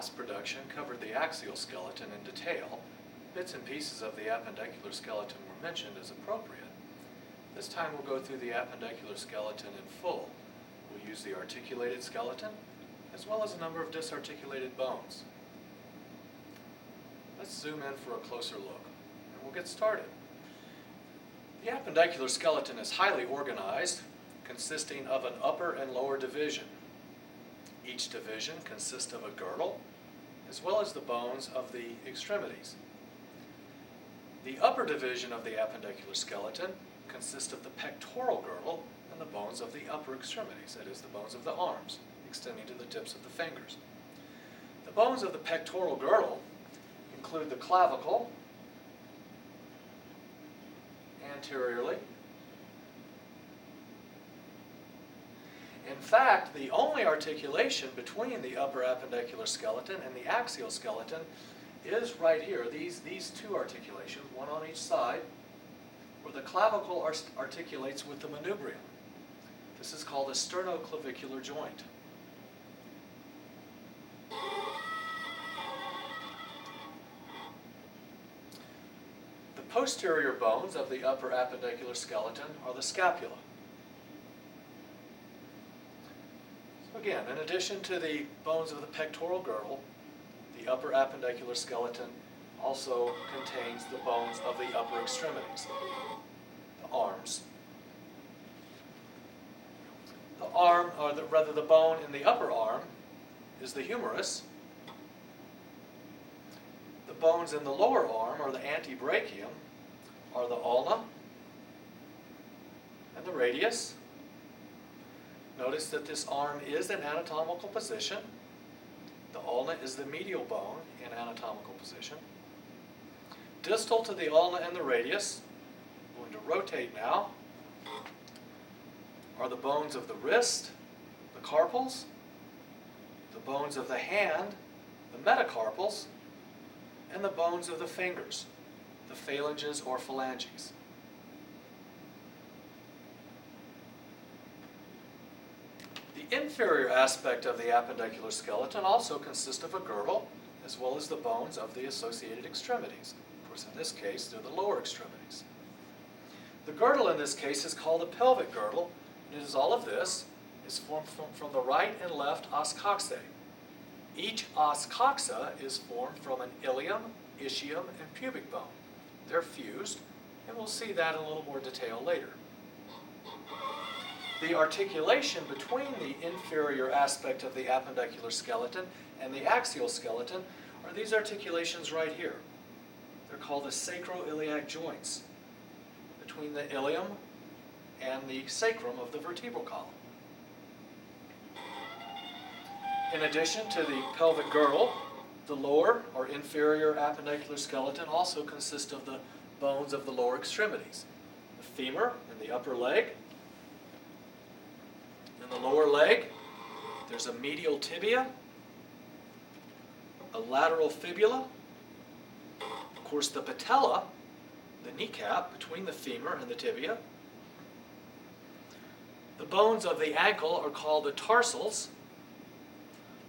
last production covered the axial skeleton in detail, bits and pieces of the appendicular skeleton were mentioned as appropriate. This time we'll go through the appendicular skeleton in full. We'll use the articulated skeleton, as well as a number of disarticulated bones. Let's zoom in for a closer look, and we'll get started. The appendicular skeleton is highly organized, consisting of an upper and lower division. Each division consists of a girdle, as well as the bones of the extremities. The upper division of the appendicular skeleton consists of the pectoral girdle and the bones of the upper extremities, that is, the bones of the arms, extending to the tips of the fingers. The bones of the pectoral girdle include the clavicle anteriorly. In fact, the only articulation between the upper appendicular skeleton and the axial skeleton is right here. These two articulations, one on each side, where the clavicle articulates with the manubrium. This is called a sternoclavicular joint. The posterior bones of the upper appendicular skeleton are the scapula. So again, in addition to the bones of the pectoral girdle, the upper appendicular skeleton also contains the bones of the upper extremities, the arms. The arm, or rather the bone in the upper arm, is the humerus. The bones in the lower arm, or the antebrachium, are the ulna and the radius. Notice that this arm is in anatomical position. The ulna is the medial bone in anatomical position. Distal to the ulna and the radius, I'm going to rotate now, are the bones of the wrist, the carpals, the bones of the hand, the metacarpals, and the bones of the fingers, the phalanges or phalanges. The inferior aspect of the appendicular skeleton also consists of a girdle, as well as the bones of the associated extremities. Of course, in this case, they're the lower extremities. The girdle in this case is called a pelvic girdle, and it is all of this is formed from the right and left os coxae. Each os coxa is formed from an ilium, ischium, and pubic bone. They're fused, and we'll see that in a little more detail later. The articulation between the inferior aspect of the appendicular skeleton and the axial skeleton are these articulations right here. They're called the sacroiliac joints, between the ilium and the sacrum of the vertebral column. In addition to the pelvic girdle, the lower or inferior appendicular skeleton also consists of the bones of the lower extremities. The femur and the upper leg. In the lower leg, there's a medial tibia, a lateral fibula, of course the patella, the kneecap between the femur and the tibia. The bones of the ankle are called the tarsals.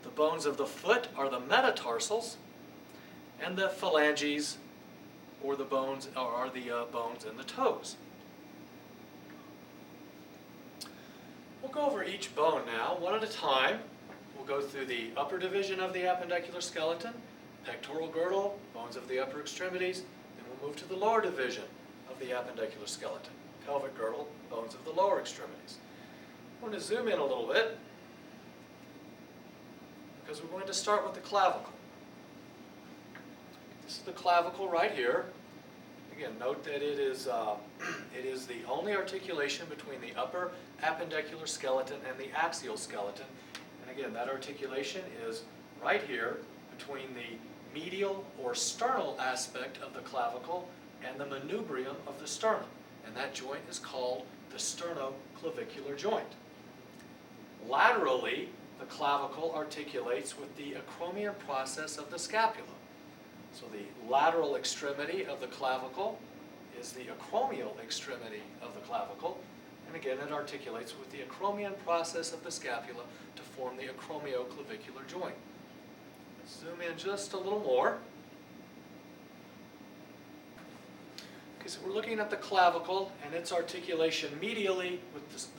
The bones of the foot are the metatarsals, and the phalanges, or the bones, are the bones in the toes. We'll go over each bone now, one at a time. We'll go through the upper division of the appendicular skeleton, pectoral girdle, bones of the upper extremities, then we'll move to the lower division of the appendicular skeleton, pelvic girdle, bones of the lower extremities. I'm going to zoom in a little bit, because we're going to start with the clavicle. This is the clavicle right here. Again, note that it is the only articulation between the upper appendicular skeleton and the axial skeleton. And again, that articulation is right here between the medial or sternal aspect of the clavicle and the manubrium of the sternum. And that joint is called the sternoclavicular joint. Laterally, the clavicle articulates with the acromion process of the scapula. So the lateral extremity of the clavicle is the acromial extremity of the clavicle. And again, it articulates with the acromion process of the scapula to form the acromioclavicular joint. Zoom in just a little more. Okay, so we're looking at the clavicle and its articulation medially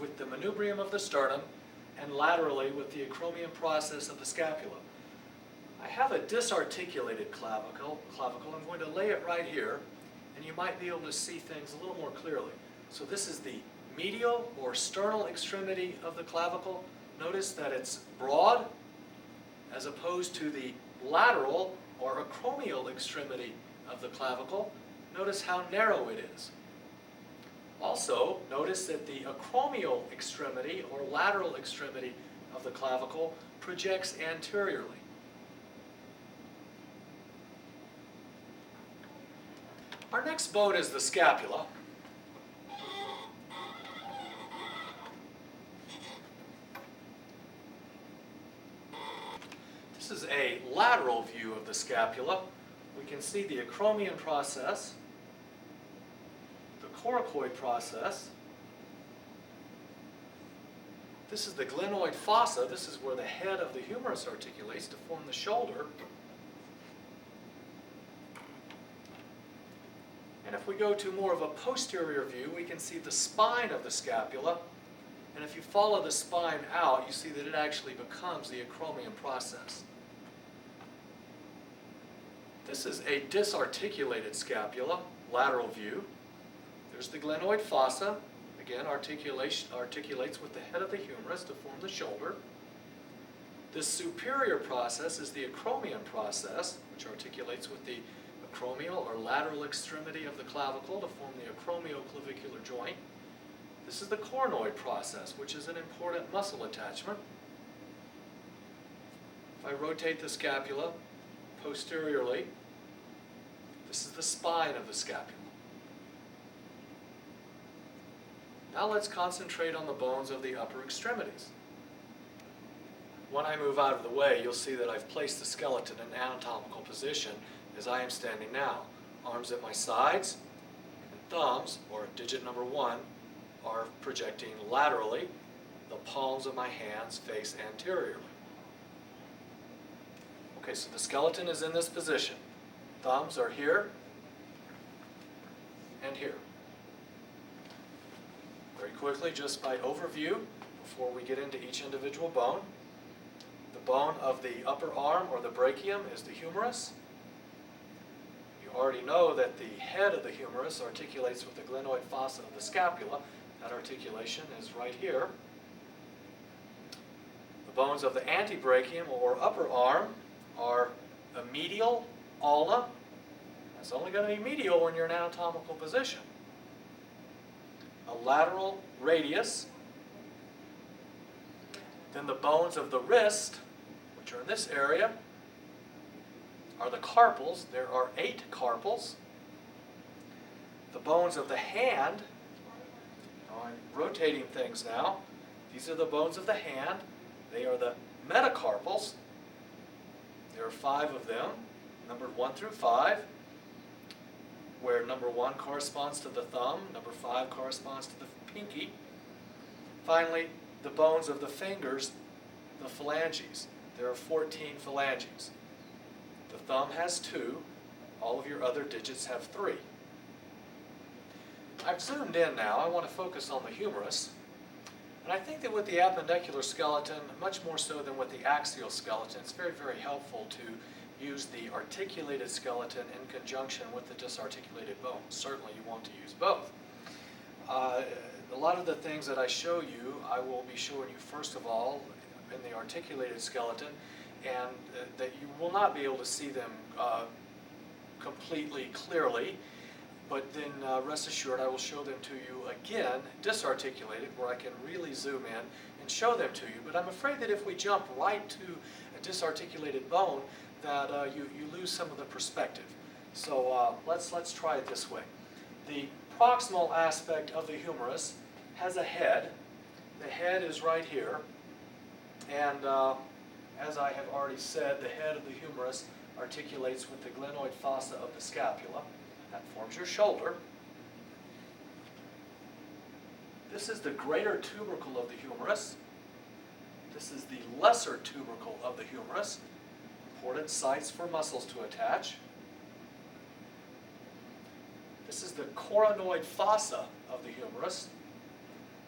with the manubrium of the sternum and laterally with the acromion process of the scapula. I have a disarticulated clavicle. I'm going to lay it right here, and you might be able to see things a little more clearly. So this is the medial or sternal extremity of the clavicle. Notice that it's broad as opposed to the lateral or acromial extremity of the clavicle. Notice how narrow it is. Also, notice that the acromial extremity or lateral extremity of the clavicle projects anteriorly. Our next bone is the scapula. This is a lateral view of the scapula. We can see the acromion process, the coracoid process. This is the glenoid fossa. This is where the head of the humerus articulates to form the shoulder. And if we go to more of a posterior view, we can see the spine of the scapula. And if you follow the spine out, you see that it actually becomes the acromion process. This is a disarticulated scapula, lateral view. There's the glenoid fossa. Again, articulates with the head of the humerus to form the shoulder. This superior process is the acromion process, which articulates with the acromial or lateral extremity of the clavicle to form the acromioclavicular joint. This is the coronoid process, which is an important muscle attachment. If I rotate the scapula posteriorly, this is the spine of the scapula. Now let's concentrate on the bones of the upper extremities. When I move out of the way, you'll see that I've placed the skeleton in anatomical position as I am standing now. Arms at my sides, and thumbs, or digit number 1, are projecting laterally. The palms of my hands face anteriorly. Okay, so the skeleton is in this position. Thumbs are here and here. Very quickly, just by overview, before we get into each individual bone, the bone of the upper arm or the brachium is the humerus. You already know that the head of the humerus articulates with the glenoid fossa of the scapula. That articulation is right here. The bones of the antebrachium or upper arm are a medial ulna. That's only going to be medial when you're in anatomical position. A lateral radius. Then the bones of the wrist, which are in this area, are the carpals. There are 8 carpals. The bones of the hand, I'm rotating things now. These are the bones of the hand. They are the metacarpals. There are 5 of them, numbered 1 through 5, where number 1 corresponds to the thumb, number 5 corresponds to the pinky. Finally, the bones of the fingers, the phalanges. There are 14 phalanges. The thumb has 2. All of your other digits have 3. I've zoomed in now. I want to focus on the humerus. And I think that with the appendicular skeleton, much more so than with the axial skeleton, it's very, very helpful to use the articulated skeleton in conjunction with the disarticulated bones. Certainly you want to use both. A lot of the things that I show you, I will be showing you first of all in the articulated skeleton, and that you will not be able to see them completely clearly, but then rest assured I will show them to you again disarticulated, where I can really zoom in and show them to you. But I'm afraid that if we jump right to a disarticulated bone, that you lose some of the perspective. So let's try it this way. The proximal aspect of the humerus has a head. The head is right here, and as I have already said, the head of the humerus articulates with the glenoid fossa of the scapula. That forms your shoulder. This is the greater tubercle of the humerus. This is the lesser tubercle of the humerus. important sites for muscles to attach. This is the coronoid fossa of the humerus.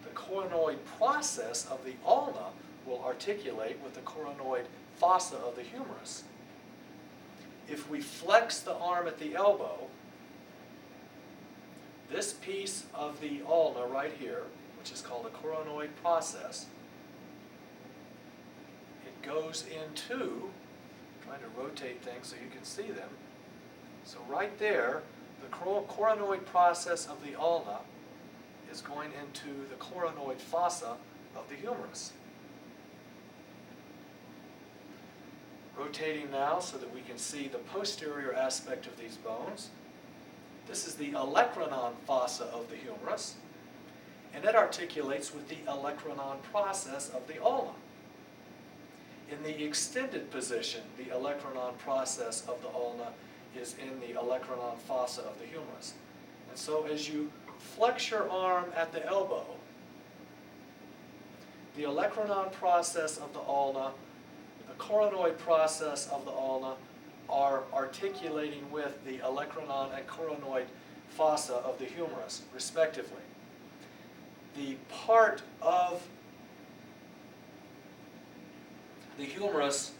The coronoid process of the ulna will articulate with the coronoid fossa of the humerus. If we flex the arm at the elbow, this piece of the ulna right here, which is called the coronoid process, it goes into, I'm trying to rotate things so you can see them. So right there, the coronoid process of the ulna is going into the coronoid fossa of the humerus. Rotating now so that we can see the posterior aspect of these bones. This is the olecranon fossa of the humerus, and it articulates with the olecranon process of the ulna. In the extended position, the olecranon process of the ulna is in the olecranon fossa of the humerus. And so as you flex your arm at the elbow, the olecranon process of the ulna, the coronoid process of the ulna are articulating with the olecranon and coronoid fossa of the humerus, respectively. The part of the humerus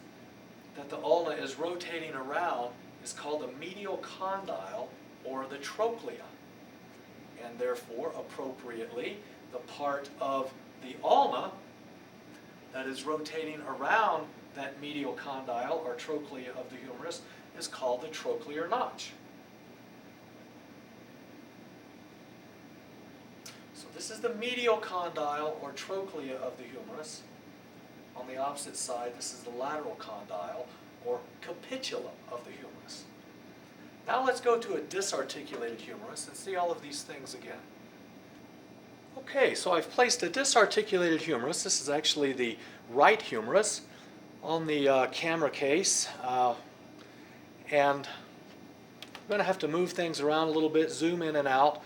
that the ulna is rotating around is called the medial condyle, or the trochlea. And therefore, appropriately, the part of the ulna that is rotating around that medial condyle, or trochlea of the humerus, is called the trochlear notch. So this is the medial condyle, or trochlea of the humerus. On the opposite side, this is the lateral condyle, or capitulum of the humerus. Now let's go to a disarticulated humerus and see all of these things again. Okay, so I've placed a disarticulated humerus. This is actually the right humerus on the camera case. And I'm going to have to move things around a little bit, zoom in and out,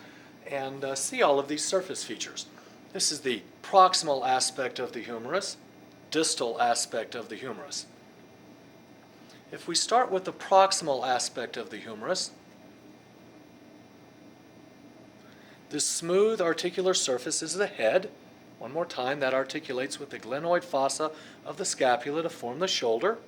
and see all of these surface features. This is the proximal aspect of the humerus, distal aspect of the humerus. If we start with the proximal aspect of the humerus, this smooth articular surface is the head. One more time, that articulates with the glenoid fossa of the scapula to form the shoulder.